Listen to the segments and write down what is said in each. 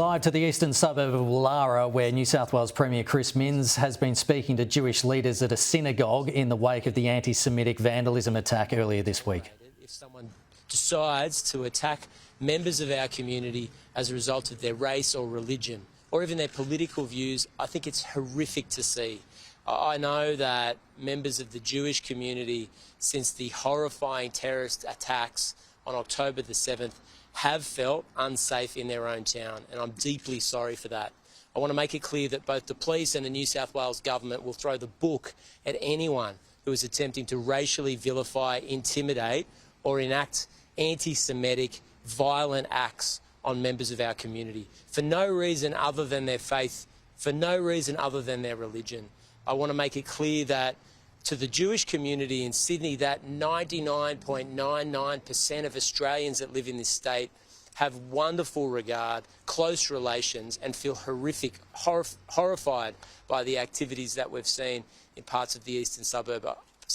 Live to the eastern suburb of Woollahra, where New South Wales Premier Chris Minns has been speaking to Jewish leaders at a synagogue in the wake of the antisemitic vandalism attack earlier this week. If someone decides to attack members of our community as a result of their race or religion, or even their political views, I think it's horrific to see. I know that members of the Jewish community, since the horrifying terrorist attacks on October the 7th, have felt unsafe in their own town, and I'm deeply sorry for that. I want to make it clear that both the police and the New South Wales government will throw the book at anyone who is attempting to racially vilify, intimidate or enact anti-Semitic, violent acts on members of our community for no reason other than their faith, for no reason other than their religion. I want to make it clear that to the Jewish community in Sydney, that 99.99% of Australians that live in this state have wonderful regard, close relations, and feel horrified by the activities that we've seen in parts of the eastern suburbs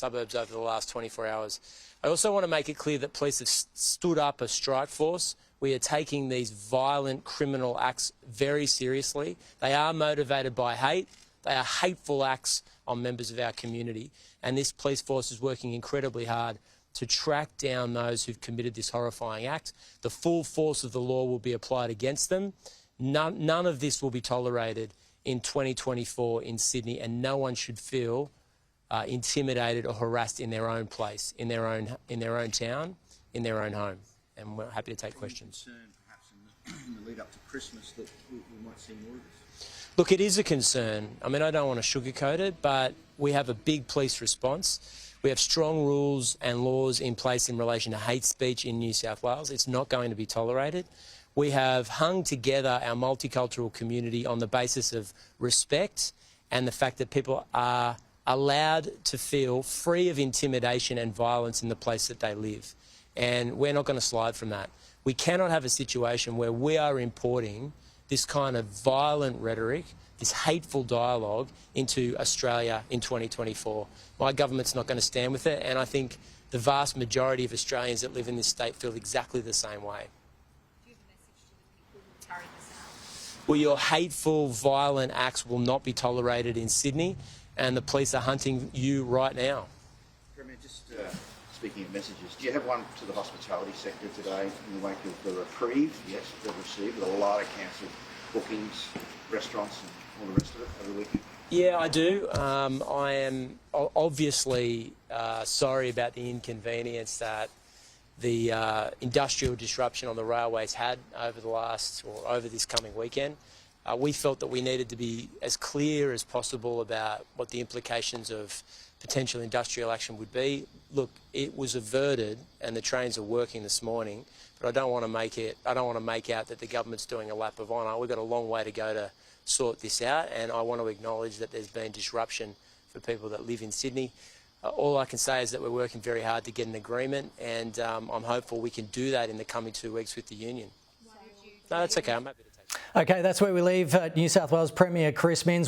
over the last 24 hours. I also want to make it clear that police have stood up a strike force. We are taking these violent criminal acts very seriously. They are motivated by hate. They are hateful acts on members of our community, and this police force is working incredibly hard to track down those who've committed this horrifying act. The full force of the law will be applied against them. None of this will be tolerated in 2024 in Sydney, and no one should feel intimidated or harassed in their own place, in their own town, in their own home. And we're happy to take questions. Concern, perhaps in the lead up to Christmas, that we might see more of this? Look, it is a concern. I mean, I don't want to sugarcoat it, but we have a big police response. We have strong rules and laws in place in relation to hate speech in New South Wales. It's not going to be tolerated. We have hung together our multicultural community on the basis of respect and the fact that people are allowed to feel free of intimidation and violence in the place that they live. And we're not going to slide from that. We cannot have a situation where we are importing this kind of violent rhetoric, this hateful dialogue into Australia in 2024. My government's not going to stand with it, and I think the vast majority of Australians that live in this state feel exactly the same way. Do you have a message to the people who carry this out? Well, your hateful, violent acts will not be tolerated in Sydney, and the police are hunting you right now. Premier, just speaking of messages, do you have one to the hospitality sector today in the wake of the reprieve, yes, they've received a lot of cancelled bookings, restaurants and all the rest of it over the weekend? Yeah, I do. I am obviously sorry about the inconvenience that the industrial disruption on the railways had over this coming weekend. We felt that we needed to be as clear as possible about what the implications of potential industrial action would be. Look, it was averted and the trains are working this morning, but I don't want to make out that the government's doing a lap of honour. We've got a long way to go to sort this out, and I want to acknowledge that there's been disruption for people that live in Sydney. All I can say is that we're working very hard to get an agreement, and I'm hopeful we can do that in the coming 2 weeks with the union. No, that's okay. I'm happy to take it. Okay, that's where we leave New South Wales Premier Chris Minns.